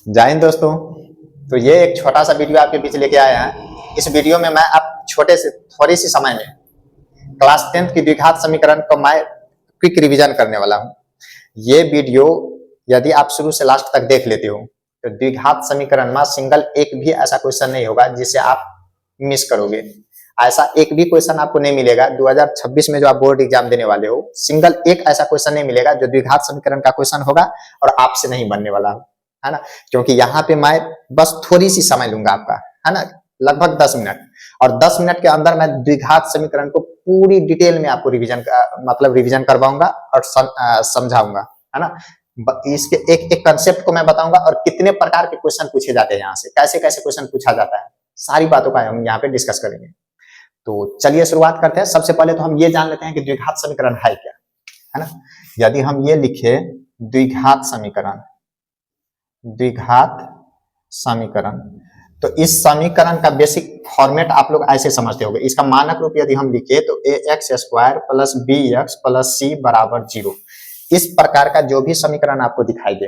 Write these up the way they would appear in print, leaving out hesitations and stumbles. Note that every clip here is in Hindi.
जय हिंद दोस्तों। तो ये एक छोटा सा वीडियो आपके बीच लेके आया है। इस वीडियो में मैं आप छोटे से थोड़ी सी समय में क्लास 10th की द्विघात समीकरण को मैं क्विक रिवीजन करने वाला हूँ। ये वीडियो यदि आप शुरू से लास्ट तक देख लेते हो तो द्विघात समीकरण में सिंगल एक भी ऐसा क्वेश्चन नहीं होगा जिसे आप मिस करोगे। ऐसा एक भी क्वेश्चन आपको नहीं मिलेगा 2026 में जो आप बोर्ड एग्जाम देने वाले हो, सिंगल एक ऐसा क्वेश्चन नहीं मिलेगा जो द्विघात समीकरण का क्वेश्चन होगा और आपसे नहीं बनने वाला है ना। क्योंकि यहाँ पे मैं बस थोड़ी सी समय लूंगा आपका, है ना, लगभग 10 मिनट, और 10 मिनट के अंदर मैं द्विघात समीकरण को पूरी डिटेल में आपको रिवीजन करवाऊंगा और समझाऊंगा, है ना। इसके एक एक कंसेप्ट को मैं बताऊंगा और कितने प्रकार के क्वेश्चन पूछे जाते हैं, यहाँ से कैसे कैसे क्वेश्चन पूछा जाता है, सारी बातों का हम यहाँ पे डिस्कस करेंगे। तो चलिए शुरुआत करते हैं। सबसे पहले तो हम ये जान लेते हैं कि द्विघात समीकरण है क्या, है ना। यदि हम ये लिखे द्विघात समीकरण, द्विघात समीकरण, तो इस समीकरण का बेसिक फॉर्मेट आप लोग ऐसे समझते होंगे। इसका मानक रूप यदि हम लिखे तो ax² plus bx plus c बराबर 0। इस प्रकार का जो भी समीकरण आपको दिखाई दे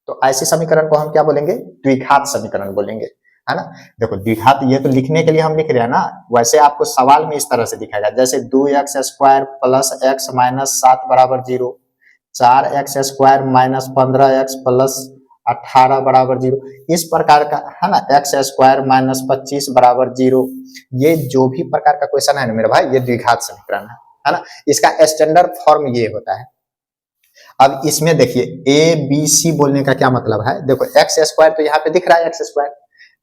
तो ऐसे समीकरण को हम क्या बोलेंगे, द्विघात समीकरण बोलेंगे, है ना। देखो द्विघात ये तो लिखने के लिए हम लिख रहे हैं ना, वैसे आपको सवाल में इस तरह से दिखाएगा जैसे 2x² प्लस x माइनस 7 बराबर 0, 4x² माइनस 15x प्लस 18 बराबर 0, इस प्रकार का, है ना। x² माइनस 25 बराबर 0, ये जो भी प्रकार का क्वेश्चन है ना मेरे भाई, ये द्विघात समीकरण है ना। इसका स्टैंडर्ड फॉर्म ये होता है। अब इसमें देखिए ए बी सी बोलने का क्या मतलब है। देखो x² तो यहाँ पे दिख रहा है,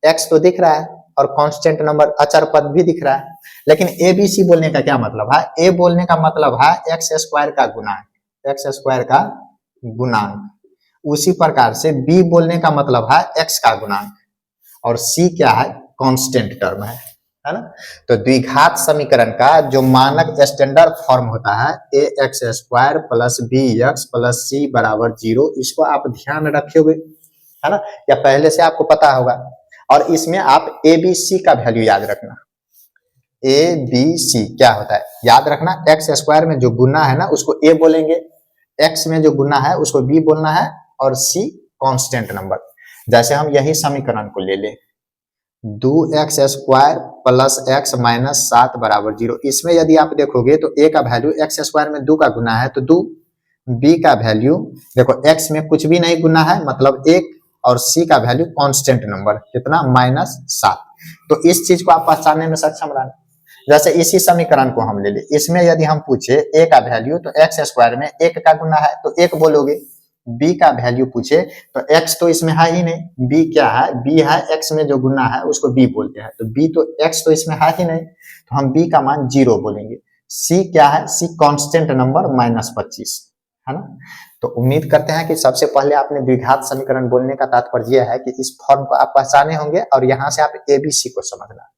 x तो दिख रहा है और कांस्टेंट नंबर अचर पद भी दिख रहा है, लेकिन ए बी सी बोलने का क्या मतलब है। ए बोलने का मतलब है x² का गुणांक, x² का गुणांक। उसी प्रकार से बी बोलने का मतलब है x का गुणांक, और सी क्या है, कांस्टेंट टर्म है ना। तो द्विघात समीकरण का जो मानक स्टैंडर्ड फॉर्म होता है ax² plus bx plus c बराबर 0, इसको आप ध्यान रखोगे, है ना, या पहले से आपको पता होगा। और इसमें आप ए बी सी का वैल्यू याद रखना। ए बी सी क्या होता है याद रखना। x² में जो गुना है ना उसको a बोलेंगे, x में जो गुना है उसको b बोलना है, और c कांस्टेंट नंबर। जैसे हम यही समीकरण को ले ले 2x² प्लस x माइनस 7 बराबर 0, इसमें यदि आप देखोगे तो a का वैल्यू x² में 2 का गुना है तो 2, b का वैल्यू देखो x में कुछ भी नहीं गुना है मतलब 1, और c का वैल्यू कांस्टेंट नंबर कितना, -7। तो इस चीज को आप पहचानने में सक्षम रहना। जैसे इसी समीकरण को हम ले ले, इसमें यदि हम पूछे a का वैल्यू तो x² में 1 का गुना है तो 1 बोलोगे, b का वैल्यू पूछे तो x तो इसमें है ही नहीं, b क्या है, b है x में जो गुना है उसको b बोलते हैं, तो b तो x तो इसमें है ही नहीं तो हम b का मान 0 बोलेंगे। c क्या है, c कांस्टेंट नंबर -25, है ना। तो उम्मीद करते हैं कि सबसे पहले आपने द्विघात समीकरण बोलने का तात्पर्य यह है कि इस फॉर्म को आप पहचाने होंगे, और यहाँ से आप एबीसी को समझना,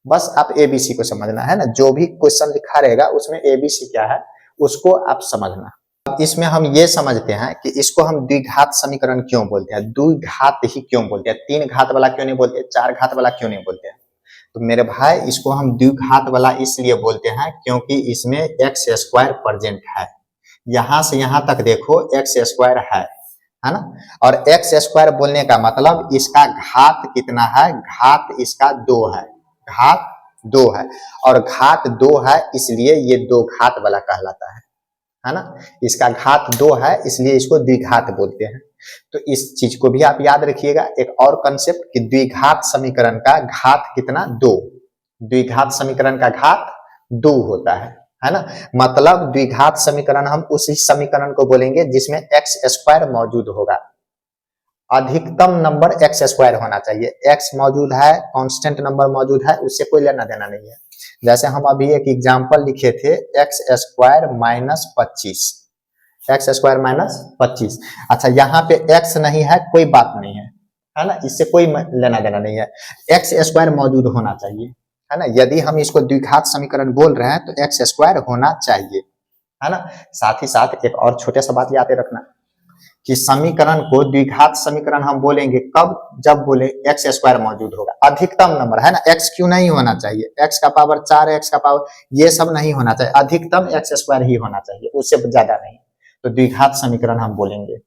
बस आप एबीसी को समझना, है ना। जो भी क्वेश्चन लिखा रहेगा उसमें एबीसी क्या है उसको आप समझना। अब इसमें हम ये समझते हैं कि इसको हम द्विघात समीकरण क्यों बोलते हैं, द्विघात ही क्यों बोलते हैं, 3 घात वाला क्यों नहीं बोलते, 4 घात वाला क्यों नहीं बोलते हैं। तो मेरे भाई इसको हम द्विघात वाला इसलिए बोलते हैं क्योंकि इसमें x² प्रेजेंट है। यहां से यहां तक देखो x² है ना, और x² बोलने का मतलब इसका घात कितना है, घात इसका 2 है, घात 2 है, और घात 2 है इसलिए ये 2 घात वाला कहलाता है ना। इसका घात 2 है इसलिए इसको द्विघात बोलते हैं। तो इस चीज को भी आप याद रखिएगा। एक और कंसेप्ट कि द्विघात समीकरण का घात कितना, 2, द्विघात समीकरण का घात 2 होता है ना। मतलब द्विघात समीकरण हम उसी समीकरण को बोलेंगे जिसमें x² मौजूद होगा, अधिकतम नंबर x² होना चाहिए। x मौजूद है, कांस्टेंट नंबर मौजूद है, उससे कोई लेना देना नहीं है। जैसे हम अभी एक एग्जांपल लिखे थे x² माइनस 25, x² माइनस 25। अच्छा यहाँ पे x नहीं है कोई बात नहीं है ना, इससे कोई लेना देना नहीं है, x² मौजूद होना चाहिए, है ना। यदि हम इसको द्विघात समीकरण बोल रहे हैं तो x² होना चाहिए, है ना। साथ ही साथ एक और छोटे सा बात याद रखना कि समीकरण को द्विघात समीकरण हम बोलेंगे कब, जब बोले x² मौजूद होगा, अधिकतम नंबर, है ना। x क्यों नहीं होना चाहिए, x का पावर 4, x का पावर, ये सब नहीं होना चाहिए, अधिकतम x² ही होना चाहिए, उससे ज्यादा नहीं। तो द्विघात समीकरण हम बोलेंगे,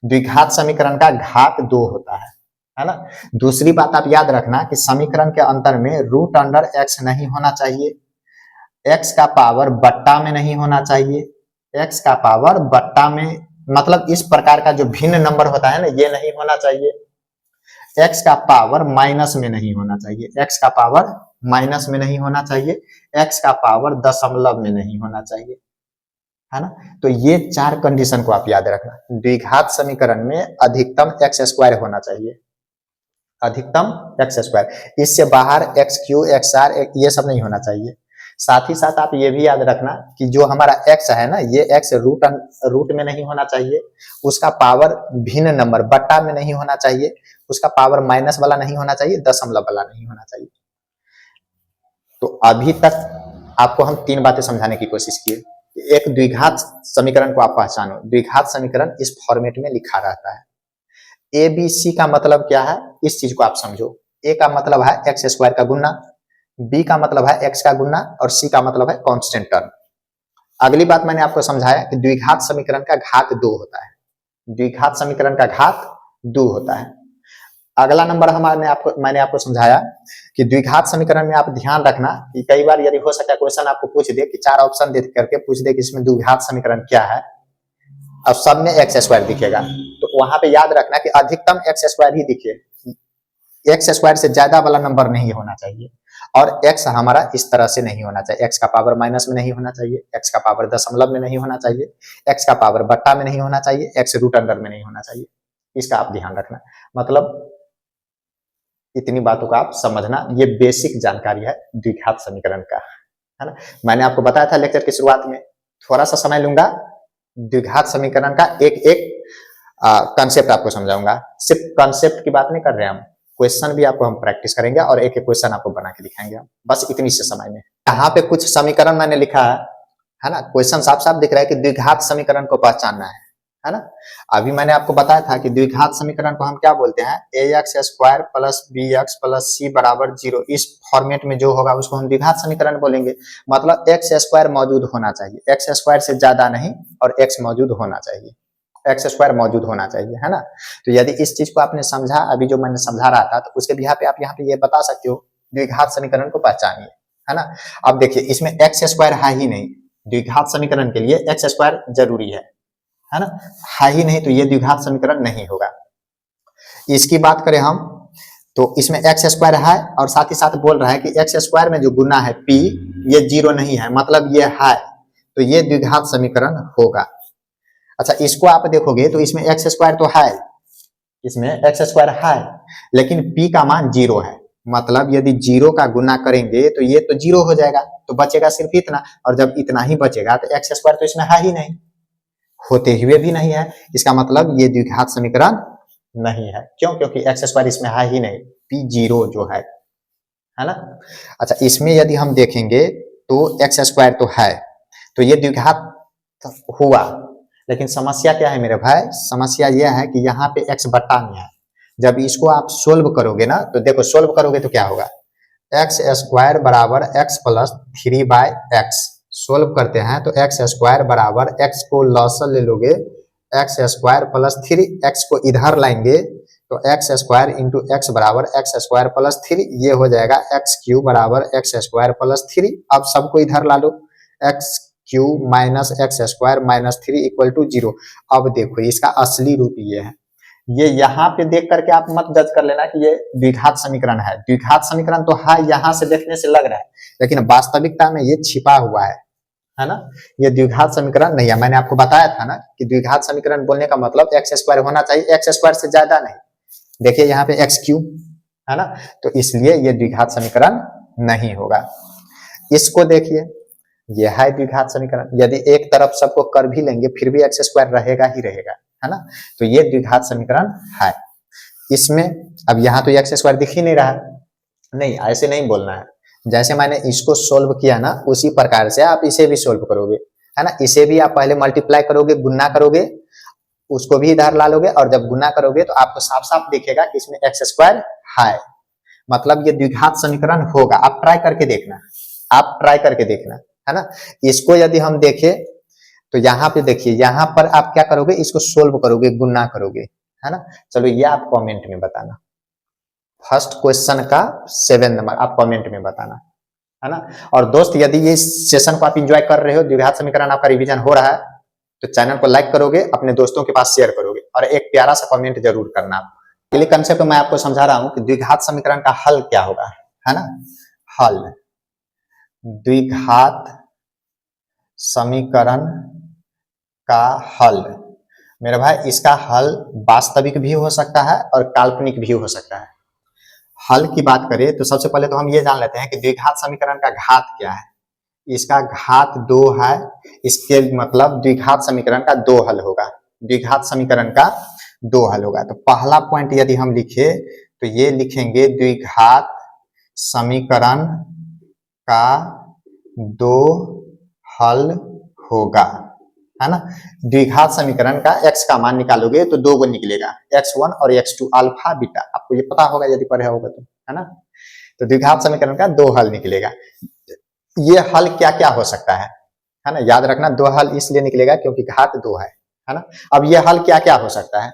द्विघात समीकरण का घात 2 होता है, है ना। दूसरी बात आप याद रखना कि समीकरण के अंतर में रूट अंडर एक्स नहीं होना चाहिए, एक्स का पावर बट्टा में नहीं होना चाहिए, एक्स का पावर बट्टा में मतलब इस प्रकार का जो भिन्न नंबर होता है ना, ये नहीं होना चाहिए। एक्स का पावर माइनस में नहीं होना चाहिए, एक्स का पावर माइनस में नहीं होना चाहिए, एक्स का पावर दशमलव में नहीं होना चाहिए, है ना। तो ये चार कंडीशन को आप याद रखना। द्विघात समीकरण में अधिकतम एक्स स्क्वायर होना चाहिए, अधिकतम एक्स स्क्वायर, इससे बाहर एक्स क्यू एक्स आर ये सब नहीं होना चाहिए। साथ ही साथ आप ये भी याद रखना कि जो हमारा एक्स है ना, ये एक्स रूट में नहीं होना चाहिए, उसका पावर भिन्न नंबर बट्टा में नहीं होना चाहिए, उसका पावर माइनस वाला नहीं होना चाहिए, दशमलव वाला नहीं होना चाहिए। तो अभी तक आपको हम तीन बातें समझाने की कोशिश की। एक, द्विघात समीकरण को आप पहचानो। द्विघात समीकरण इस फॉर्मेट में लिखा रहता है। ए बी सी का मतलब क्या है, इस चीज को आप समझो। ए का मतलब है एक्स स्क्वायर का गुना, बी का मतलब है एक्स का गुना, और सी का मतलब है कांस्टेंट टर्म। अगली बात मैंने आपको समझाया कि द्विघात समीकरण का घात 2 होता है, द्विघात समीकरण का घात 2 होता है। अगला नंबर मैंने आपको समझाया कि द्विघात समीकरण में आप ध्यान रखना कि कई बार यदि हो सकता है क्वेश्चन आपको पूछ दे कि 4 ऑप्शन दे करके पूछ दे कि इसमें द्विघात समीकरण क्या है, और सब में एक्स स्क्वायर दिखेगा, तो वहां पे याद रखना कि अधिकतम एक्स स्क्वायर ही दिखे, एक्स स्क्वायर से ज्यादा वाला नंबर नहीं होना चाहिए। और एक्स हमारा इस तरह से नहीं होना चाहिए, एक्स का पावर माइनस में नहीं होना चाहिए, एक्स का पावर दशमलव में नहीं होना चाहिए, एक्स का पावर बट्टा में नहीं होना चाहिए, एक्स रूट अंडर में नहीं होना चाहिए। इसका आप ध्यान रखना। मतलब इतनी बातों का आप समझना, ये बेसिक जानकारी है द्विघात समीकरण का, है ना। मैंने आपको बताया था लेक्चर की शुरुआत में, थोड़ा सा समय लूंगा, द्विघात समीकरण का एक एक कंसेप्ट आपको समझाऊंगा। सिर्फ कंसेप्ट की बात नहीं कर रहे हम, क्वेश्चन भी आपको हम प्रैक्टिस करेंगे और एक एक क्वेश्चन आपको बना के दिखाएंगे हम, बस इतनी से समय में। यहाँ पे कुछ समीकरण मैंने लिखा है ना, क्वेश्चन साफ साफ दिख रहा है कि द्विघात समीकरण को पहचानना है ना। अभी मैंने आपको बताया था कि द्विघात समीकरण को हम क्या बोलते हैं, A X square plus B X plus C बराबर 0, इस फॉर्मेट में जो होगा उसको हम द्विघात समीकरण बोलेंगे। मतलब एक्स स्क्वायर मौजूद होना चाहिए, एक्स स्क्वायर से ज्यादा नहीं, और एक्स मौजूद होना चाहिए, एक्स स्क्वायर मौजूद होना चाहिए, है ना। तो यदि इस चीज को आपने समझा, अभी जो मैंने समझा रहा था, तो उसके बिहाफ पे आप यहाँ पे ये बता सकते हो द्विघात समीकरण को पहचानिए, है ना। अब देखिए इसमें एक्स स्क्वायर है ही नहीं, द्विघात समीकरण के लिए एक्स स्क्वायर जरूरी है ना, है ही नहीं, तो ये द्विघात समीकरण नहीं होगा। इसकी बात करें हम तो इसमें एक्स स्क्वायर है, और साथ ही साथ बोल रहा है कि एक्स स्क्वायर में जो गुना है पी, ये 0 नहीं है, मतलब ये है, तो ये द्विघात समीकरण होगा। अच्छा, इसको आप देखोगे तो इसमें एक्स स्क्वायर तो है, इसमें एक्स स्क्वायर है, लेकिन p का मान 0 है, मतलब यदि 0 का गुना करेंगे तो ये तो 0 हो जाएगा, तो बचेगा सिर्फ इतना, और जब इतना ही बचेगा तो एक्स स्क्वायर तो इसमें है ही नहीं, होते हुए भी नहीं है, इसका मतलब ये द्विघात समीकरण नहीं है। क्यों? क्योंकि एक्स स्क्वायर इसमें है ही नहीं, p0 जो है ना। अच्छा, इसमें यदि हम देखेंगे तो एक्स स्क्वायर तो है, तो ये द्विघात हुआ, लेकिन समस्या क्या है मेरे भाई, समस्या यह है कि यहाँ पे x बट्टा में है। जब इसको आप सोल्व करोगे ना, तो देखो सोल्व करोगे तो क्या होगा, एक्स स्क्वायर बराबर एक्स प्लस 3/x, सोल्व करते हैं तो एक्स स्क्वायर बराबर एक्स को लॉसल ले लोगे, एक्स स्क्वायर प्लस 3x को इधर लाएंगे तो एक्स स्क्वायर इंटू एक्स बराबर एक्स स्क्वायर प्लस 3, ये हो जाएगा एक्स क्यूब बराबर एक्स स्क्वायर प्लस 3। अब सबको इधर ला लो, x cube minus x square minus 3 equal to 0। अब देखो इसका असली रूप ये है, ये यहाँ पे देख करके आप मत जज कर लेना कि ये द्विघात समीकरण है, द्विघात समीकरण तो है, यहाँ से देखने से लग रहा है, लेकिन वास्तविकता में ये छिपा हुआ है ना, ये द्विघात समीकरण नहीं है। मैंने आपको बताया था ना कि द्विघात समीकरण बोलने का मतलब एक्स स्क्वायर होना चाहिए, एक्स स्क्वायर से ज्यादा नहीं। देखिए यहाँ पे एक्स क्यूब है ना, तो इसलिए ये द्विघात समीकरण नहीं होगा। इसको देखिए, ये है द्विघात समीकरण, यदि एक तरफ सबको कर भी लेंगे फिर भी एक्स स्क्वायर रहेगा ही रहेगा, है ना, तो ये द्विघात समीकरण है। इसमें अब यहाँ तो एक्स स्क्वायर दिख ही नहीं रहा, नहीं ऐसे नहीं बोलना है, जैसे मैंने इसको सोल्व किया ना उसी प्रकार से आप इसे भी सोल्व करोगे, है ना। इसे भी आप पहले मल्टीप्लाई करोगे, गुना करोगे, उसको भी इधर ला लोगे, और जब गुना करोगे तो आपको साफ साफ दिखेगा कि इसमें एक्स स्क्वायर है, मतलब ये द्विघात समीकरण होगा। आप ट्राई करके देखना, आप ट्राई करके देखना, है ना। इसको यदि हम देखें तो यहाँ पे देखिए, यहाँ पर आप क्या करोगे, इसको सोल्व करोगे, गुना करोगे, है ना। चलो ये आप कमेंट में बताना। फर्स्ट क्वेश्चन का 7 नंबर आप कमेंट में बताना, है ना। और दोस्त यदि ये सेशन को आप एंजॉय कर रहे हो, द्विघात समीकरण आपका रिवीजन हो रहा है, तो चैनल को लाइक करोगे, अपने दोस्तों के पास शेयर करोगे और एक प्यारा सा कमेंट जरूर करना। पहले कंसेप्ट मैं आपको समझा रहा हूं कि द्विघात समीकरण का हल क्या होगा, है ना। हल, द्विघात समीकरण का हल मेरे भाई, इसका हल वास्तविक भी हो सकता है और काल्पनिक भी हो सकता है। हल की बात करें तो सबसे पहले तो हम ये जान लेते हैं कि द्विघात समीकरण का घात क्या है। इसका घात 2 है, इसके मतलब द्विघात समीकरण का 2 हल होगा। द्विघात समीकरण का 2 हल होगा। तो पहला पॉइंट यदि हम लिखे तो ये लिखेंगे द्विघात समीकरण का 2 हल होगा, है ना। द्विघात समीकरण का x का मान निकालोगे तो 2 गो निकलेगा, x1 और x2 अल्फा बीटा, आपको ये पता होगा यदि पढ़े होगा तो, है ना। तो द्विघात समीकरण का 2 हल निकलेगा। ये हल क्या क्या हो सकता है ना, याद रखना 2 हल इसलिए निकलेगा क्योंकि घात 2 है ना। अब ये हल क्या क्या हो सकता है,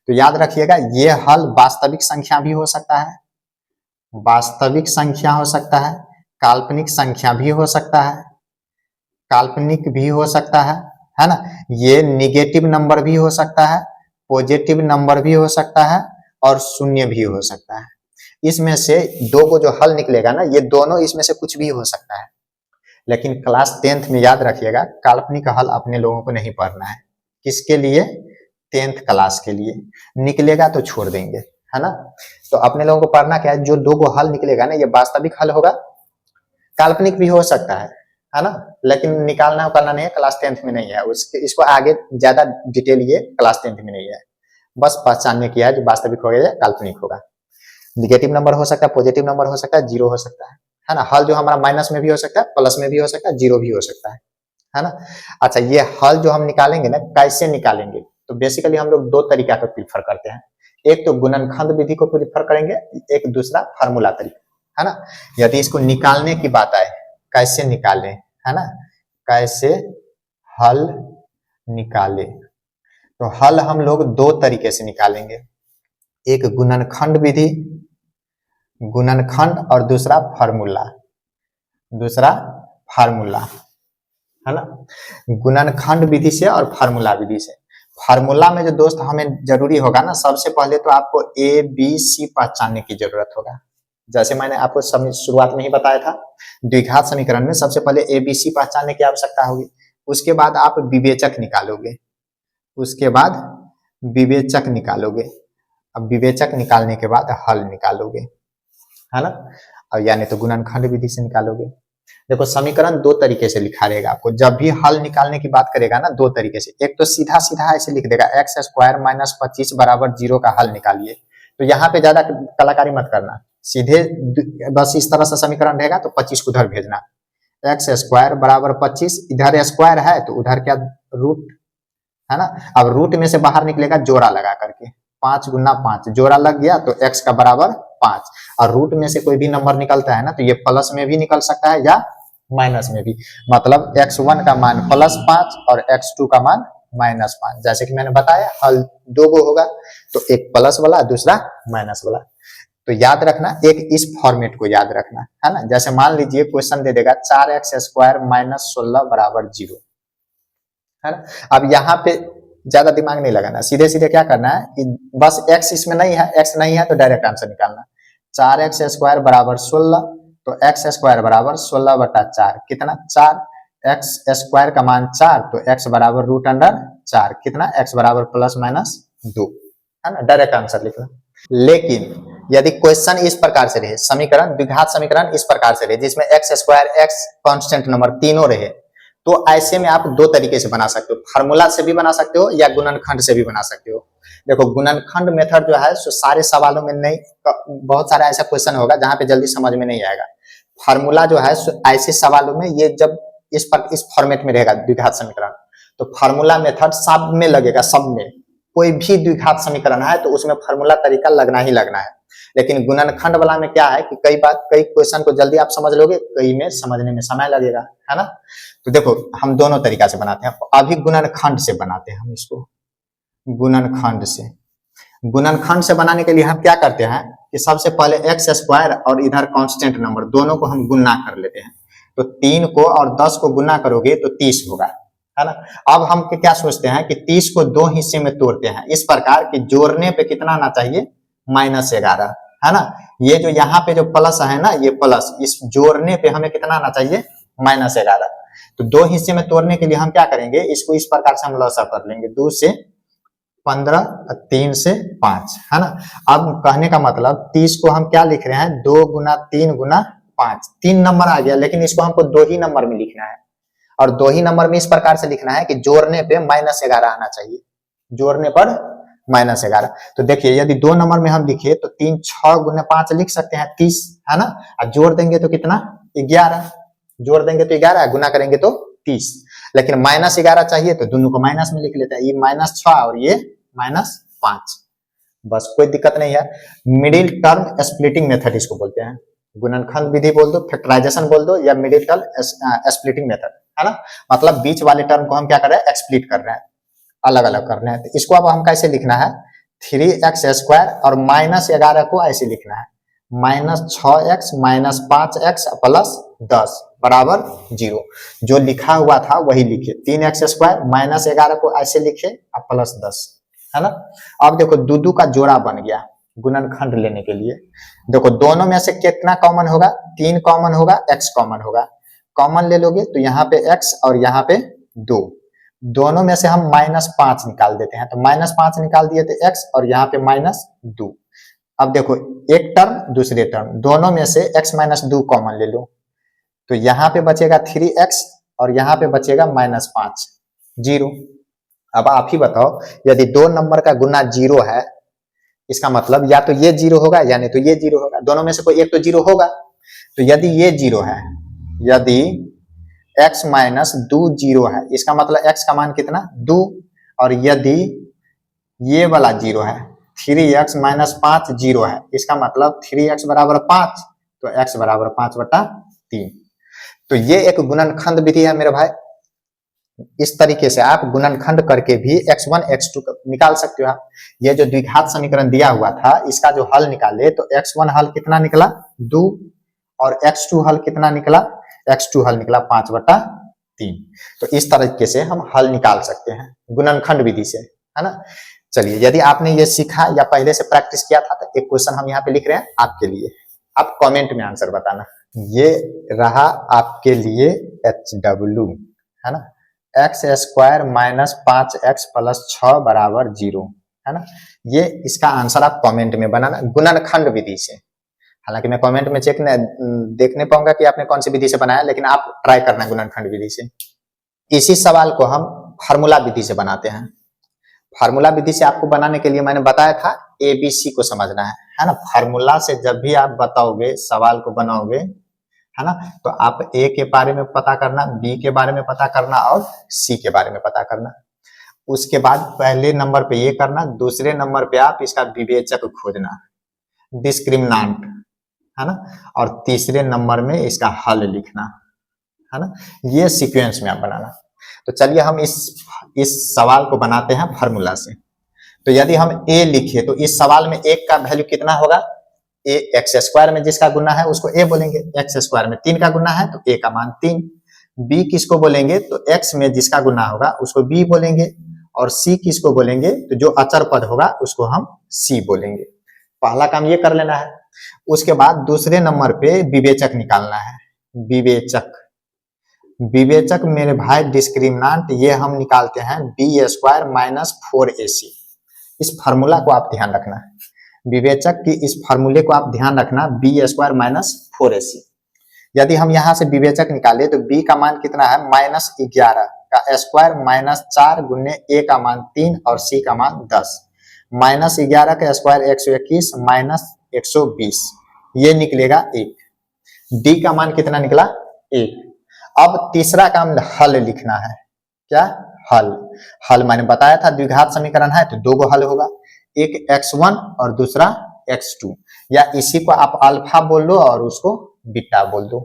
तो याद रखिएगा ये हल वास्तविक संख्या भी हो सकता है, वास्तविक संख्या हो सकता है, काल्पनिक संख्या भी हो सकता है, काल्पनिक भी हो सकता है ना। ये निगेटिव नंबर भी हो सकता है, पॉजिटिव नंबर भी हो सकता है और शून्य भी हो सकता है। इसमें से 2 को जो हल निकलेगा ना, ये दोनों इसमें से कुछ भी हो सकता है। लेकिन क्लास 10th में याद रखिएगा काल्पनिक हल अपने लोगों को नहीं पढ़ना है। किसके लिए, 10th क्लास के लिए। निकलेगा तो छोड़ देंगे, है ना। तो अपने लोगों को पढ़ना क्या है, जो 2 को हल निकलेगा ना, ये वास्तविक हल होगा, काल्पनिक भी हो सकता है ना। लेकिन निकालना करना नहीं है, क्लास 10th में नहीं है। उसके इसको आगे ज्यादा डिटेल ये क्लास 10th में नहीं है, बस पहचानने की है जो वास्तविक होगा या काल्पनिक होगा। निगेटिव नंबर हो सकता है, पॉजिटिव नंबर हो सकता है, जीरो हो सकता है ना। हल जो हमारा माइनस में भी हो सकता है, प्लस में भी हो सकता है, जीरो भी हो सकता है ना। अच्छा, ये हल जो हम निकालेंगे ना, कैसे निकालेंगे, तो बेसिकली हम लोग 2 तरीका का प्रीफर करते हैं। एक तो गुणनखंड विधि को प्रीफर करेंगे, एक दूसरा फार्मूला तरीका, है ना। यदि इसको निकालने की बात आए, कैसे निकालें, है ना, कैसे हल निकाले, तो हल हम लोग 2 तरीके से निकालेंगे। एक गुणनखंड विधि, गुणनखंड, और दूसरा फार्मूला, दूसरा फार्मूला, है ना। गुणनखंड विधि से और फार्मूला विधि से। फार्मूला में जो दोस्त हमें जरूरी होगा ना, सबसे पहले तो आपको ए बी सी पहचानने की जरूरत होगा। जैसे मैंने आपको शुरुआत में ही बताया था, द्विघात समीकरण में सबसे पहले ए बी सी पहचानने की आवश्यकता होगी। उसके बाद आप विवेचक निकालोगे, उसके बाद विवेचक निकालोगे, अब विवेचक निकालने के बाद हल निकालोगे, है ना। और यानी तो गुणनखंड विधि से निकालोगे। देखो समीकरण 2 तरीके से लिखा रहेगा, आपको जब भी हल निकालने की बात करेगा ना 2 तरीके से। एक तो सीधा सीधा ऐसे लिख देगा x स्क्वायर माइनस 25 बराबर 0 का हल निकालिए। तो यहाँ पे ज्यादा कलाकारी मत करना, सीधे बस इस तरह से समीकरण रहेगा तो 25 को उधर भेजना। x स्क्वायर बराबर 25, इधर स्क्वायर है तो उधर क्या रूट, है ना। अब रूट में से बाहर निकलेगा जोड़ा लगा करके, 5 गुना 5 जोड़ा लग गया तो x का बराबर 5। और रूट में से कोई भी नंबर निकलता है ना, तो ये प्लस में भी निकल सकता है या माइनस में भी। मतलब x1 का मान +5 और x2 का मान -5। जैसे कि मैंने बताया हल 2 गो होगा, तो एक प्लस वाला दूसरा माइनस वाला। तो याद रखना, एक इस फॉर्मेट को याद रखना, है ना। जैसे मान लीजिए क्वेश्चन दे देगा 4x स्क्वायर माइनस 16 बराबर 0, है ना। अब यहाँ पे ज्यादा दिमाग नहीं लगाना, सीधे सीधे क्या करना है कि बस x इसमें नहीं है, x नहीं है तो डायरेक्ट आंसर निकालना। 4x स्क्वायर बराबर 16, तो x स्क्वायर बराबर 16 बटा 4 कितना 4, x स्क्वायर का मान 4 तो x बराबर √4 कितना x बराबर ±2, है ना। डायरेक्ट आंसर लिखना। लेकिन यदि क्वेश्चन इस प्रकार से रहे, समीकरण द्विघात समीकरण इस प्रकार से रहे जिसमें x square x constant number तीनों रहे, तो ऐसे में आप 2 तरीके से बना सकते हो, फार्मूला से भी बना सकते हो या गुणनखंड से भी बना सकते हो। देखो गुणनखंड मेथड जो है सो सारे सवालों में नहीं, बहुत सारा ऐसा क्वेश्चन होगा जहां पे जल्दी समझ में नहीं आएगा। फार्मूला जो है सो ऐसे सवालों में, ये जब इस फॉर्मेट में रहेगा द्विघात समीकरण, तो फार्मूला मेथड सब में लगेगा, सब में। कोई भी द्विघात समीकरण है तो उसमें फार्मूला तरीका लगना ही लगना है। लेकिन गुणनखंड वाला में क्या है कि कई क्वेश्चन को जल्दी आप समझ लोगे, कई में समझने में समय लगेगा, है ना। तो देखो हम दोनों तरीका से बनाते हैं, अभी गुणनखंड से बनाते हैं हम इसको। गुणनखंड से बनाने के लिए हम क्या करते हैं, कि सबसे पहले एक्स स्क्वायर और इधर कांस्टेंट नंबर दोनों को हम गुना कर लेते हैं। तो 3 को और 10 को गुना करोगे तो 30 होगा, है ना। अब हम क्या सोचते हैं कि 30 को 2 हिस्से में तोड़ते हैं इस प्रकार कि जोड़ने पे कितना आना चाहिए, -11, है ना। ये जो यहाँ पे जो प्लस है ना, ये प्लस, इस जोड़ने पे हमें कितना आना चाहिए, -11। तो 2 हिस्से में तोड़ने के लिए हम क्या करेंगे, इसको इस प्रकार से हम लसा कर लेंगे, 2 से 15, 3 से 5, है ना। अब कहने का मतलब 30 को हम क्या लिख रहे हैं, 2 गुना 3 गुना 5, 3 नंबर आ गया, लेकिन इसको हमको 2 ही नंबर में लिखना है। और 2 ही नंबर में इस प्रकार से लिखना है कि जोड़ने पे -11 आना चाहिए, जोड़ने पर -11। तो देखिए यदि 2 नंबर में हम लिखे तो 3 6 गुना 5 लिख सकते हैं 30, है ना। और जोड़ देंगे तो कितना, 11, जोड़ देंगे तो 11, गुना करेंगे तो 30। लेकिन -11 चाहिए तो दोनों को माइनस में लिख लेते हैं, ये -6 और ये -5, बस कोई दिक्कत नहीं है। मिडिल टर्म स्प्लिटिंग मेथड इसको बोलते हैं, गुणनखंड विधि बोल दो, फैक्टराइजेशन बोल दो, या मिडिल टर्म स्प्लिटिंग मेथड, है ना। मतलब बीच वाले टर्म को हम क्या कर रहे हैं, एक्सप्लिट कर रहे हैं, अलग अलग कर रहे हैं। तो इसको अब हम कैसे लिखना है, 3x² और -11 को ऐसे लिखना है, -6x -5x प्लस 10 बराबर 0। जो लिखा हुआ था वही लिखे, 3x² -11 को ऐसे लिखे और प्लस 10, है ना। अब देखो दूदू का जोड़ा बन गया गुणनखंड लेने के लिए। देखो दोनों में से कितना कॉमन होगा, 3 कॉमन होगा, x कॉमन होगा। कॉमन ले लोगे तो यहाँ पे x और यहाँ पे 2, दोनों में से हम -5 निकाल देते हैं, तो -5 निकाल दिए तो x और यहाँ पे -2। अब देखो एक टर्म दूसरे टर्म, दोनों में से x -2 कॉमन ले लो, तो यहाँ पे बचेगा 3x और यहाँ पे बचेगा -5, 0। अब आप ही बताओ, यदि 2 नंबर का गुना 0 है, इसका मतलब या तो ये 0 होगा या नहीं तो ये 0 होगा, दोनों में से कोई एक तो 0 होगा। तो यदि ये 0 है, यदि x -2 0 है, इसका मतलब x का मान कितना, 2। और यदि ये वाला 0 है, 3x -5 0 है, इसका मतलब 3x बराबर 5, तो x बराबर 5/3। तो ये एक गुणनखंड विधि है मेरे भाई। इस तरीके से आप गुणनखंड करके भी x1 x2 निकाल सकते हो आप। ये जो द्विघात समीकरण दिया हुआ था, इसका जो हल निकाले तो x1 हल कितना निकला, 2, और x2 हल कितना निकला, x2 हल निकला 5/3। तो इस तरीके से हम हल निकाल सकते हैं गुणनखंड विधि से, है ना। चलिए, यदि आपने ये सीखा या पहले से प्रैक्टिस किया था तो एक क्वेश्चन हम यहाँ पे लिख रहे हैं आपके लिए, आप कमेंट में आंसर बताना। ये रहा आपके लिए HW, है ना, x² -5x प्लस 6 बराबर 0, है ना। ये इसका आंसर आप कमेंट में बनाना गुणनखंड विधि से। हालांकि मैं कमेंट में चेक देख नहीं पाऊंगा कि आपने कौन सी विधि से बनाया, लेकिन आप ट्राई करना गुणनखंड विधि से। इसी सवाल को हम फार्मूला विधि से बनाते हैं। फार्मूला विधि से आपको बनाने के लिए मैंने बताया था ABC को समझना है ना। फार्मूला से जब भी आप बताओगे, सवाल को बनाओगे, है ना, तो आप A के बारे में पता करना, B के बारे में पता करना और C के बारे में पता करना। उसके बाद पहले नंबर पे ये करना, दूसरे नंबर पे आप इसका विवेचक खोजना, डिस्क्रिमिनांट, है ना, और तीसरे नंबर में इसका हल लिखना, है ना। ये सीक्वेंस में आप बनाना। तो चलिए हम इस सवाल को बनाते हैं फार्मूला से। तो यदि हम A लिखे तो इस सवाल में एक का वैल्यू कितना होगा, A x² में जिसका गुना है उसको A बोलेंगे, x² में 3 का गुना है तो A का मान 3। B किसको बोलेंगे, तो x में जिसका गुना होगा उसको B बोलेंगे, और C किसको बोलेंगे, तो जो अचर पद होगा उसको हम C बोलेंगे। पहला काम ये कर लेना है। उसके बाद दूसरे नंबर पे विवेचक निकालना है। विवेचक मेरे भाई डिस्क्रिमिनांट, ये हम निकालते हैं B² -4AC। इस फार्मूला को आप ध्यान रखना, विवेचक की इस फार्मूले को आप ध्यान रखना, B² -4AC। यदि हम यहाँ से विवेचक निकाले तो B का मान कितना है, -11 का स्क्वायर -4 गुने A का मान 3 और C का मान 10। -11 का स्क्वायर 121 -120, ये निकलेगा 1। D का मान कितना निकला, 1। अब तीसरा काम हल लिखना है। क्या, हल मैंने बताया था द्विघात समीकरण है तो 2 गो हल होगा, एक x1 और दूसरा x2, या इसी को आप अल्फा बोल लो और उसको बीटा बोल दो,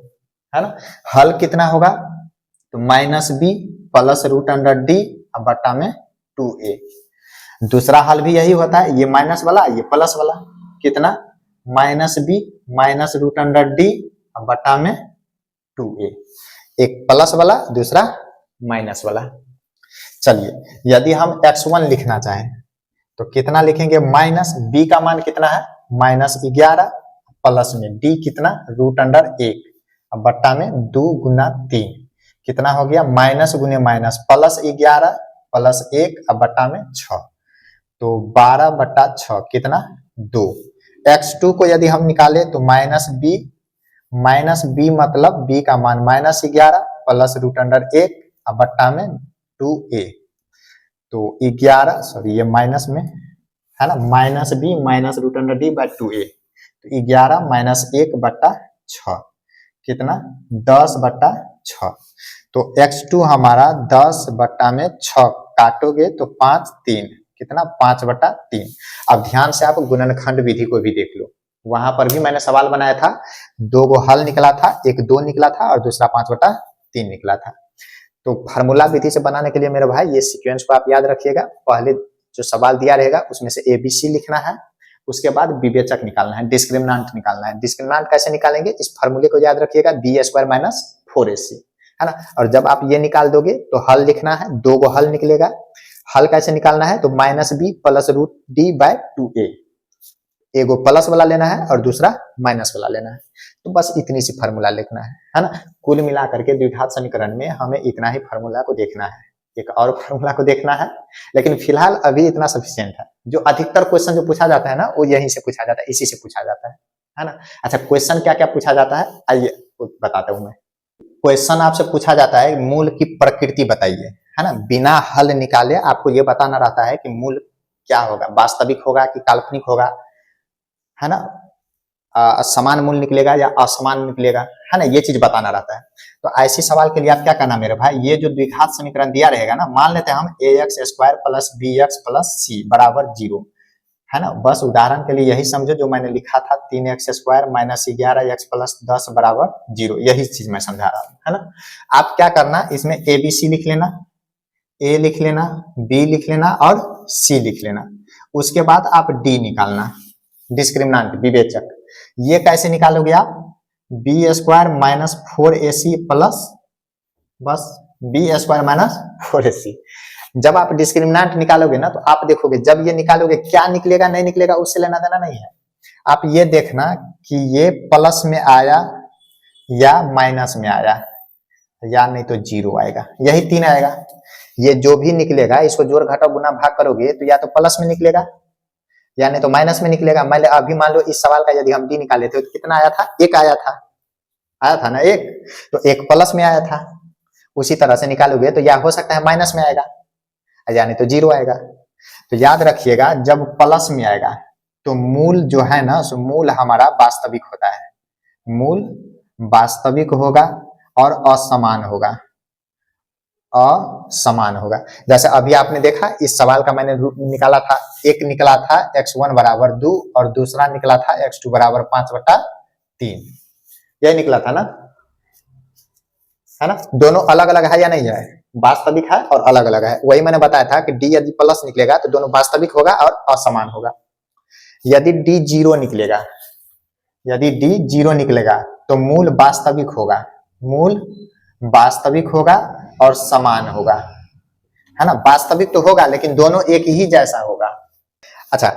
है ना। हल कितना होगा, तो -b प्लस √d बटा में 2a। दूसरा हल भी यही होता है, ये माइनस वाला ये प्लस वाला, कितना minus b minus root under D बटा में 2a, एक प्लस वाला दूसरा माइनस वाला। चलिए यदि हम x1 लिखना चाहें तो कितना लिखेंगे, माइनस b का मान कितना है -11 प्लस में d कितना रूट अंडर 1 बट्टा में 2 गुना 3 कितना हो गया, माइनस गुने माइनस प्लस 11 प्लस 1 बट्टा में 6, तो 12 बट्टा 6 कितना 2। x2 को यदि हम निकाले तो माइनस बी मतलब b का मान -11 प्लस रूट अंडर 1 बट्टा में 2a, तो 11 सॉरी ये माइनस में है ना, minus b minus root under D by 2a, तो 11 माइनस 1 बट्टा 6 कितना 10 बट्टा 6, तो x2 हमारा 10 बट्टा में 6 काटोगे तो 5 3 कितना 5 बट्टा 3। अब ध्यान से आप गुणनखंड विधि को भी देख लो, वहां पर भी मैंने सवाल बनाया था, 2 गो हल निकला था, एक 2 निकला था और दूसरा 5 बट्टा 3 निकला था। तो फार्मूला विधि से बनाने के लिए मेरे भाई ये सीक्वेंस को आप याद रखिएगा, पहले जो सवाल दिया रहेगा उसमें से ABC लिखना है, उसके बाद विवेचक निकालना है, डिस्क्रिमिनांट निकालना है। डिस्क्रिमिनांट कैसे निकालेंगे, इस फार्मूले को याद रखिएगा, b² माइनस 4ac है ना। और जब आप ये निकाल दोगे तो हल लिखना है, 2 गो हल निकलेगा, हल कैसे निकालना है तो -b plus root D by 2a, एगो प्लस वाला लेना है और दूसरा माइनस वाला लेना है, तो बस इतनी सी फार्मूला लिखना है ना। कुल मिला करके द्विघात समीकरण में हमें इतना ही फार्मूला को देखना है, एक और फार्मूला को देखना है, लेकिन फिलहाल अभी इतना सफिशिएंट है। जो अधिकतर क्वेश्चन जो पूछा जाता है ना वो यहीं से पूछा जाता है, इसी से पूछा जाता है ना। अच्छा क्वेश्चन क्या क्या पूछा जाता है आइए बताता हूँ मैं। क्वेश्चन आपसे पूछा जाता है मूल की प्रकृति बताइए, है ना, बिना हल निकाले आपको ये बताना रहता है कि मूल क्या होगा, वास्तविक होगा कि काल्पनिक होगा, है ना, समान मूल निकलेगा या असमान निकलेगा, है ना, ये चीज बताना रहता है। तो ऐसे सवाल के लिए आप क्या करना मेरे भाई, ये जो द्विघात समीकरण दिया रहेगा ना, मान लेते हैं हम ax² plus bx plus c बराबर 0, है ना, बस उदाहरण के लिए यही समझो जो मैंने लिखा था 3x² माइनस 11x प्लस 10 बराबर 0, यही चीज मैं समझा रहा हूँ, है ना। आप क्या करना, इसमें ABC लिख लेना, A लिख लेना, B लिख लेना और C लिख लेना, उसके बाद आप D निकालना, डिस्क्रिमिनांट विवेचक। ये कैसे निकालोगे आप, b² माइनस 4ac प्लस बस b² माइनस 4ac। जब आप डिस्क्रिमिनांट निकालोगे ना तो आप देखोगे, जब ये निकालोगे क्या निकलेगा नहीं निकलेगा उससे लेना देना नहीं है, आप ये देखना कि ये प्लस में आया या माइनस में आया या नहीं तो 0 आएगा, यही 3 आएगा। ये जो भी निकलेगा इसको जोड़ घटाव गुना भाग करोगे तो या तो प्लस में निकलेगा या नहीं तो माइनस में निकलेगा। अभी मान लो इस सवाल का यदि हम डी निकाले थे तो कितना आया था, 1 आया था ना 1, तो 1 प्लस में आया था, उसी तरह से निकालोगे तो या हो सकता है माइनस में आएगा या नहीं तो 0 आएगा। तो याद रखिएगा जब प्लस में आएगा तो मूल जो है ना सो मूल हमारा वास्तविक होता है, मूल वास्तविक होगा और असमान होगा, असमान होगा। जैसे अभी आपने देखा इस सवाल का मैंने निकाला था, एक निकला था x1 बराबर 2 और दूसरा निकला था x2 बराबर 5 बटा 3, यही निकला था ना, है ना। दोनों अलग अलग है या नहीं है, वास्तविक है और अलग अलग है। वही मैंने बताया था कि डी यदि प्लस निकलेगा तो दोनों वास्तविक होगा और असमान होगा। यदि डी 0 निकलेगा, यदि डी 0 निकलेगा तो मूल वास्तविक होगा, मूल वास्तविक होगा और समान होगा, है ना। वास्तविक तो होगा लेकिन दोनों एक ही जैसा होगा। अच्छा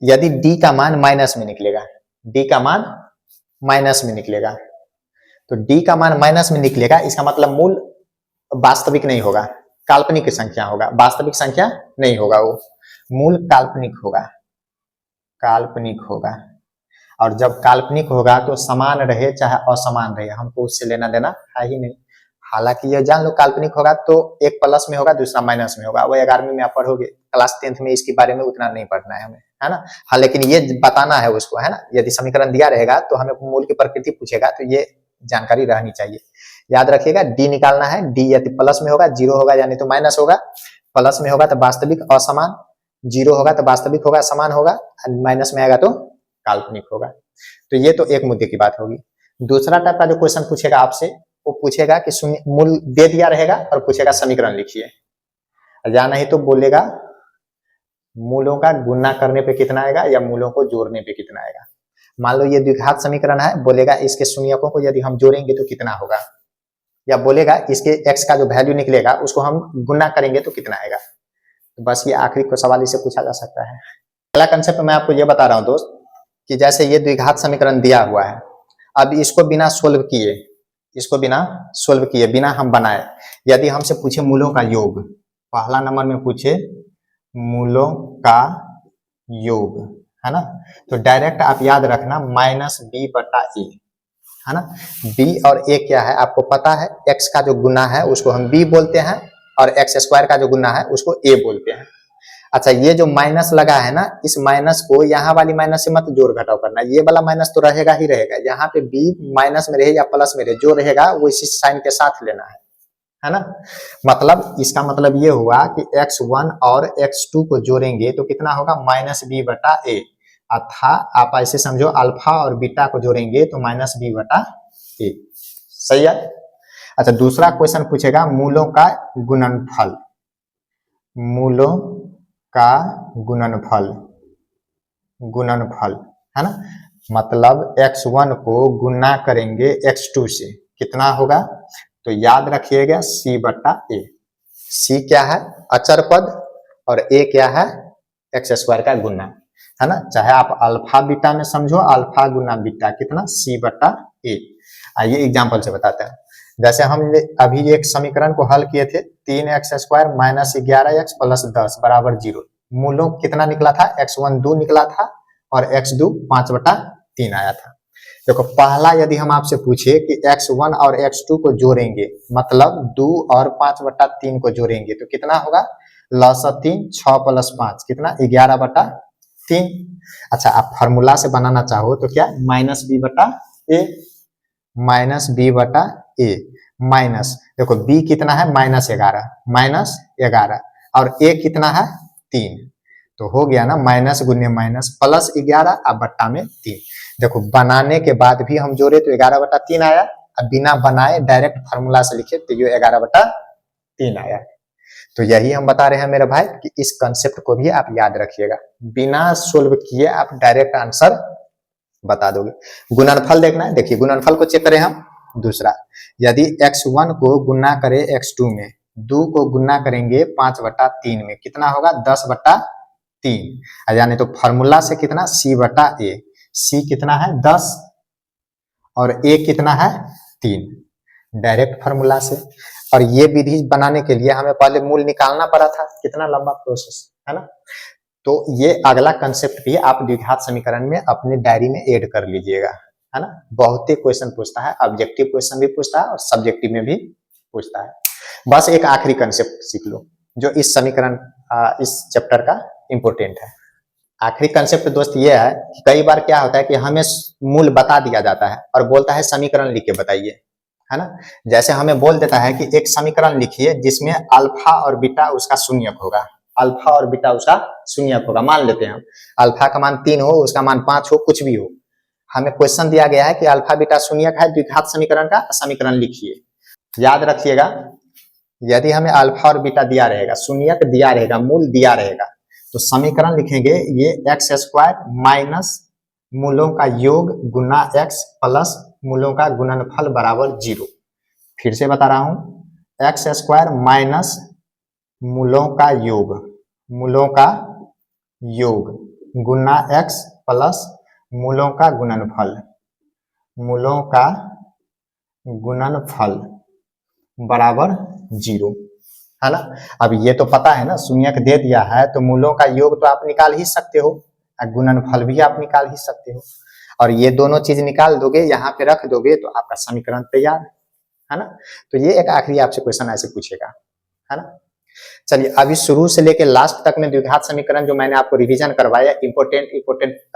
यदि d का मान माइनस में निकलेगा, d का मान माइनस में निकलेगा, तो d का मान माइनस में निकलेगा इसका मतलब मूल वास्तविक नहीं होगा, काल्पनिक संख्या होगा, वास्तविक संख्या नहीं होगा, वो मूल काल्पनिक होगा, काल्पनिक होगा। और जब काल्पनिक होगा तो समान रहे चाहे असमान रहे हमको उससे लेना देना है ही नहीं। हालांकि ये जान लो काल्पनिक होगा तो एक प्लस में होगा दूसरा माइनस में होगा, वो 11वीं में आप पढ़ोगे, क्लास 10th में इसके बारे में उतना नहीं पढ़ना है हमें, है ना। हाँ लेकिन ये बताना है उसको, है ना, यदि समीकरण दिया रहेगा तो हमें मूल की प्रकृति पूछेगा तो ये जानकारी रहनी चाहिए। याद रखिएगा डी निकालना है, डी यदि प्लस में होगा 0 होगा यानी तो माइनस होगा, प्लस में होगा तो वास्तविक असमान, 0 होगा तो वास्तविक होगा समान होगा, माइनस में आएगा तो काल्पनिक होगा। तो ये तो एक मुद्दे की बात होगी। दूसरा टाइप का जो क्वेश्चन पूछेगा आपसे वो पूछेगा कि मूल दे दिया रहेगा और पूछेगा समीकरण लिखिए, या नहीं तो बोलेगा मूलों का गुणा करने पे कितना आएगा या मूलों को जोड़ने पे कितना आएगा। मान लो ये द्विघात समीकरण है, बोलेगा इसके शून्यकों को यदि हम जोड़ेंगे तो कितना होगा, या बोलेगा इसके x का जो वैल्यू निकलेगा उसको हम गुना करेंगे तो कितना आएगा। तो बस ये आखिरी को सवाल इसे पूछा जा सकता है। पहला कंसेप्ट मैं आपको ये बता रहा हूँ दोस्त कि जैसे ये द्विघात समीकरण दिया हुआ है, अब इसको बिना सोल्व किए बिना हम बनाए यदि हमसे पूछे मूलों का योग, पहला नंबर में पूछे मूलों का योग, है ना, तो डायरेक्ट आप याद रखना -b/a, है ना। b और a क्या है आपको पता है, x का जो गुना है उसको हम b बोलते हैं और x² का जो गुना है उसको a बोलते हैं। अच्छा, ये जो माइनस लगा है ना, इस माइनस को यहाँ वाली माइनस से मत जोड़ घटाव करना, ये वाला माइनस तो रहेगा ही रहेगा, यहाँ पे b माइनस में रहे या प्लस में रहे, जो रहेगा वो इसी साइन के साथ लेना है ना। मतलब इसका मतलब ये हुआ कि x1 और x2 को जोड़ेंगे तो कितना होगा -b/a, अर्थात आप ऐसे समझो अल्फा और बीटा को जोड़ेंगे तो -b/a, सही है। अच्छा, दूसरा क्वेश्चन पूछेगा मूलों का गुणनफल, मूलों का गुणनफल, है ना, मतलब x1 को गुना करेंगे x2 से, कितना होगा, तो याद रखिएगा c/a। c क्या है, अचर पद, और a क्या है, x² का गुना, है ना, चाहे आप अल्फा बीटा में समझो, अल्फा गुना बीटा कितना c/a। आइए एग्जाम्पल से बताते हैं। जैसे हम अभी एक समीकरण को हल किए थे, 3x² - 11x + 10 = 0। मूलों कितना निकला था, x1 2 निकला था और x2 5/3 आया था। देखो, पहला यदि हम आपसे पूछे कि x1 और x2 को जोड़ेंगे, मतलब 2 और 5/3 को जोड़ेंगे तो कितना होगा, लसा 3 6 + 5 कितना 11/3। अच्छा, आप फार्मूला से बनाना चाहो तो क्या, -b/a माइनस, देखो b कितना है -11 और a कितना है 3, तो हो गया ना माइनस गुने माइनस +11 अब बट्टा में 3। देखो, बनाने के बाद भी हम जोड़े तो 11/3 आया, अब बिना बनाए डायरेक्ट फार्मूला से लिखे तो ये 11/3 आया। तो यही हम बता रहे हैं मेरे भाई कि इस कंसेप्ट को भी आप याद रखिएगा, बिना सोल्व किए आप डायरेक्ट आंसर बता दोगे। गुणनफल देखना है, देखिए गुणनफल को चेक करें हम। दूसरा, यदि x1 को गुना करें x2 में, 2 को गुना करेंगे 5/3 में, कितना होगा 10/3, यानी तो फार्मूला से कितना c/a, c कितना है 10 और a कितना है 3, डायरेक्ट फार्मूला से। और ये विधि बनाने के लिए हमें पहले मूल निकालना पड़ा था, कितना लंबा प्रोसेस है ना। तो ये अगला कंसेप्ट भी आप द्विघात समीकरण में अपने डायरी में ऐड कर लीजिएगा, है ना। बहुत ही क्वेश्चन पूछता है, ऑब्जेक्टिव क्वेश्चन भी पूछता है और सब्जेक्टिव में भी पूछता है। बस एक आखिरी कंसेप्ट सीख लो जो इस समीकरण इस चैप्टर का इंपोर्टेंट है। आखिरी कंसेप्ट दोस्त ये है कि कई बार क्या होता है कि हमें मूल बता दिया जाता है और बोलता है समीकरण लिख के बताइए, है ना। जैसे हमें बोल देता है कि एक समीकरण लिखिए जिसमें अल्फा और बीटा उसका शून्यक होगा, अल्फा और बीटा उसका शून्यक होगा। मान लेते हैं हम अल्फा का मान 3 हो, उसका मान 5 हो, कुछ भी हो, हमें क्वेश्चन दिया गया है कि अल्फा बीटा शून्यक है, द्विघात समीकरण का समीकरण लिखिए। याद रखिएगा, यदि हमें अल्फा और बीटा दिया रहेगा, शून्यक दिया रहेगा, मूल दिया रहेगा, तो समीकरण लिखेंगे ये x² माइनस मूलों का योग गुना x प्लस मूलों का गुणनफल बराबर 0। फिर से बता रहा हूं, x² माइनस मूलों का योग गुना x प्लस मूलों का गुणनफल बराबर 0, है ना। अब ये तो पता है ना, शून्यक दे दिया है तो मूलों का योग तो आप निकाल ही सकते हो, गुणनफल भी आप निकाल ही सकते हो, और ये दोनों चीज निकाल दोगे, यहाँ पे रख दोगे तो आपका समीकरण तैयार है ना। तो ये एक आखिरी आपसे क्वेश्चन ऐसे पूछेगा, है ना। चलिए, अभी शुरू से लेके लास्ट तक में द्विघात समीकरण जो मैंने आपको रिवीजन करवाया, इंपोर्टेंट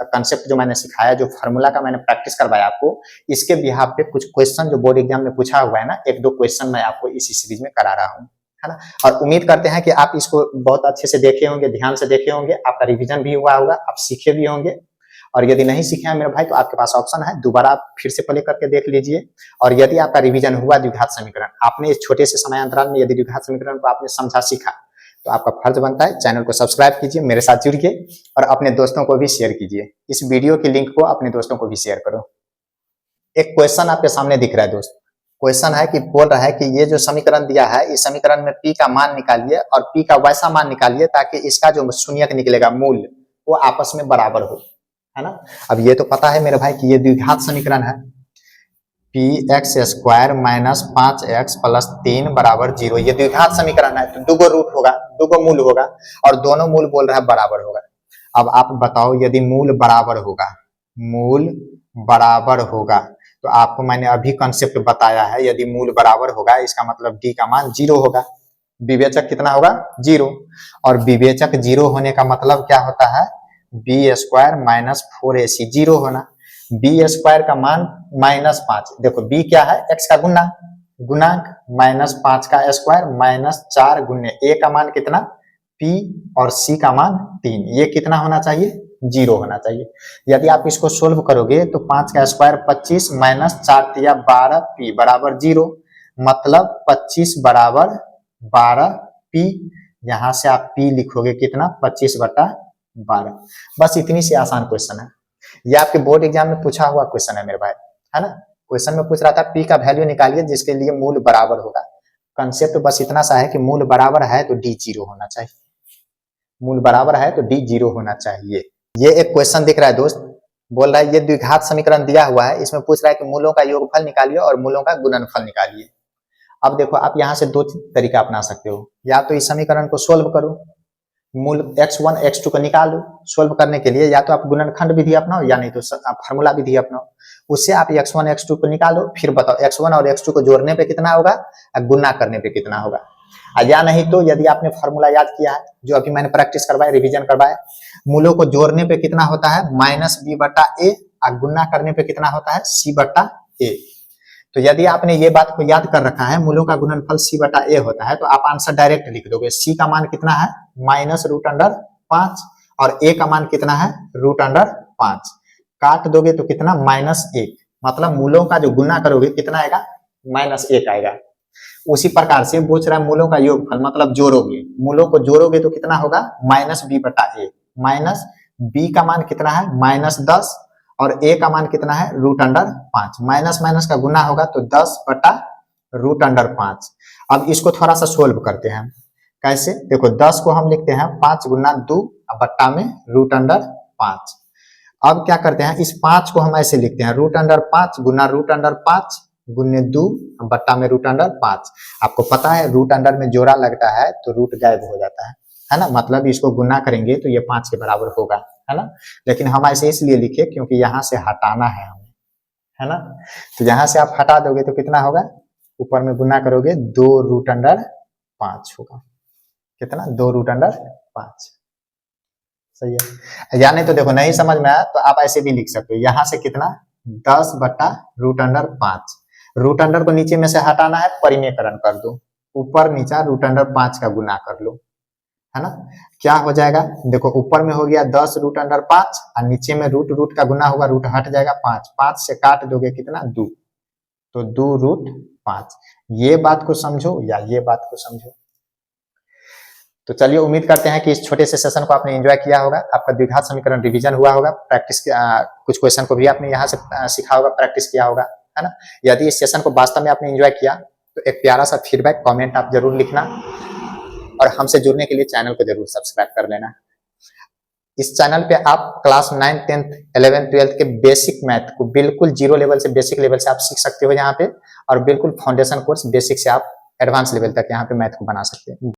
कंसेप्ट जो मैंने सिखाया, जो फार्मूला का मैंने प्रैक्टिस करवाया आपको, इसके बिहाफ पे कुछ क्वेश्चन जो बोर्ड एग्जाम में पूछा हुआ है ना, 1-2 क्वेश्चन मैं आपको इसी सीरीज में करा रहा हूँ, है ना। और उम्मीद करते हैं कि आप इसको बहुत अच्छे से देखे होंगे, ध्यान से देखे होंगे, आपका रिविजन भी हुआ होगा, आप सीखे भी होंगे। और यदि नहीं सीखे हैं मेरे भाई तो आपके पास ऑप्शन है, दोबारा आप फिर से प्ले करके देख लीजिए। और यदि आपका रिवीजन हुआ द्विघात समीकरण, आपने इस छोटे से समय अंतराल में यदि द्विघात समीकरण को आपने समझा सीखा, तो आपका फर्ज बनता है चैनल को सब्सक्राइब कीजिए, मेरे साथ जुड़िए और अपने दोस्तों को भी शेयर कीजिए। इस वीडियो की लिंक को अपने दोस्तों को भी शेयर करो। एक क्वेश्चन आपके सामने दिख रहा है दोस्त। क्वेश्चन है कि बोल रहा है कि ये जो समीकरण दिया है, इस समीकरण में p का मान निकालिए और p का वैसा मान निकालिए ताकि इसका जो शून्यक निकलेगा मूल वो आपस में बराबर हो, है ना। अब ये तो पता है मेरे भाई कि ये द्विघात समीकरण है, px square minus 5x plus 3 बराबर 0। ये द्विघात समीकरण है, तो दुगो रूट होगा, दुगो मूल होगा और दोनों मूल बोल रहा है बराबर होगा। अब आप बताओ यदि मूल बराबर होगा, मूल बराबर होगा तो आपको मैंने अभी कंसेप्ट बताया है, यदि मूल बराबर होगा इसका मतलब d का मान 0 होगा। विवेचक कितना होगा? 0। और विवेचक 0 होने का मतलब क्या होता है? b स्क्वायर माइनस 4ac 0 होना। b स्क्वायर का मान -5, देखो b क्या है? x का गुना, गुणांक -5 का स्क्वायर माइनस 4 गुने a का मान कितना? p और c का मान 3। ये कितना होना चाहिए? 0 होना चाहिए। यदि आप इसको सोल्व करोगे तो 5 का स्क्वायर 25 माइनस 4 तिया 12 p बराबर 0, मतलब 25 बराबर 12 p। यहां से आप p लिखोगे कितना? 25/12। बस इतनी सी आसान क्वेश्चन है। ये आपके बोर्ड एग्जाम में पूछा हुआ क्वेश्चन है मेरे भाई, है ना। क्वेश्चन में पूछ रहा था p का वैल्यू निकालिए जिसके लिए मूल बराबर होगा। कंसेप्ट बस इतना सा है कि मूल बराबर है तो d 0 होना चाहिए, मूल बराबर है तो d 0 होना चाहिए। ये एक क्वेश्चन दिख रहा है दोस्त, बोल रहा है ये द्विघात समीकरण दिया हुआ है, इसमें पूछ रहा है कि मूलों का योगफल निकालिए और मूलों का गुणनफल निकालिए। अब देखो आप यहाँ से दो तरीका अपना सकते हो, या तो इस समीकरण को सोल्व करो, मूल x1 x2 को निकालो। सोल्व करने के लिए या तो आप गुणनखंड विधि अपनाओ या नहीं तो आप फार्मूला विधि अपनाओ। उससे आप x1 x2 को निकालो, फिर बताओ x1 और x2 को जोड़ने पे कितना होगा और गुणा करने पे कितना होगा। या नहीं तो यदि आपने फार्मूला याद किया है, जो अभी मैंने प्रैक्टिस करवाया, रिवीजन करवाया, मूलों को जोड़ने पे कितना होता है? -b/a और गुणा करने पे कितना होता है? c/a। तो यदि आपने ये बात को याद कर रखा है, मूलों का गुणनफल c/a होता है, तो आप आंसर डायरेक्ट लिख दोगे। c का मान कितना है? -√5 और a का मान कितना है? √5। काट दोगे तो कितना? -1। मतलब मूलों का जो गुना करोगे कितना आएगा? -1 आएगा। उसी प्रकार से पूछ रहा है मूलों का योगफल, मतलब जोड़ोगे, मूलों को जोड़ोगे तो कितना होगा? -b/a। माइनस b का मान कितना है? -10 और a का मान कितना है? √5। माइनस माइनस का गुना होगा तो 10/√5। अब इसको थोड़ा सा सोल्व करते हैं। कैसे? देखो 10 को हम लिखते हैं 5 गुना 2 बट्टा में √5। अब क्या करते हैं? इस 5 को हम ऐसे लिखते हैं √5 गुना √5 गुने 2 बट्टा में √5। आपको पता है रूट अंडर में जोड़ा लगता है तो रूट गायब हो जाता है ना। मतलब इसको गुना करेंगे तो ये 5 के बराबर होगा, है ना। लेकिन हम ऐसे इसलिए लिखे क्योंकि यहाँ से हटाना है हमें, है ना। तो यहाँ से आप हटा दोगे तो कितना होगा? ऊपर में गुना करोगे 2√5 होगा। कितना? 2√5। सही है। या नहीं तो देखो नहीं समझ में आया तो आप ऐसे भी लिख सकते हो, यहाँ से कितना? 10/√5। रूट अंडर को नीचे में से हटाना है, परिमेयकरण कर दो, ऊपर नीचा √5 का गुना कर लो, है ना। क्या हो जाएगा? देखो ऊपर में हो गया 10√5 और नीचे में रूट का गुना होगा, रूट हट जाएगा 5 से काट दोगे कितना? 2, तो 2√5। ये बात को समझो या ये बात को समझो। तो चलिए उम्मीद करते हैं कि इस छोटे से सेशन को आपने एंजॉय किया होगा, आपका द्विघात समीकरण रिवीजन हुआ होगा, प्रैक्टिस कुछ क्वेश्चन को भी आपने यहाँ से सीखा होगा, प्रैक्टिस किया होगा, है ना। यदि इस सेशन को वास्तव में आपने एंजॉय किया तो एक प्यारा सा फीडबैक कमेंट आप जरूर लिखना और हमसे जुड़ने के लिए चैनल को जरूर सब्सक्राइब कर लेना। इस चैनल पे आप क्लास 9, 10th, 11th, 12th के बेसिक मैथ को बिल्कुल जीरो लेवल से बेसिक लेवल से आप सीख सकते हो यहाँ पे, और बिल्कुल फाउंडेशन कोर्स बेसिक से आप एडवांस लेवल तक यहाँ पे मैथ को बना सकते हैं।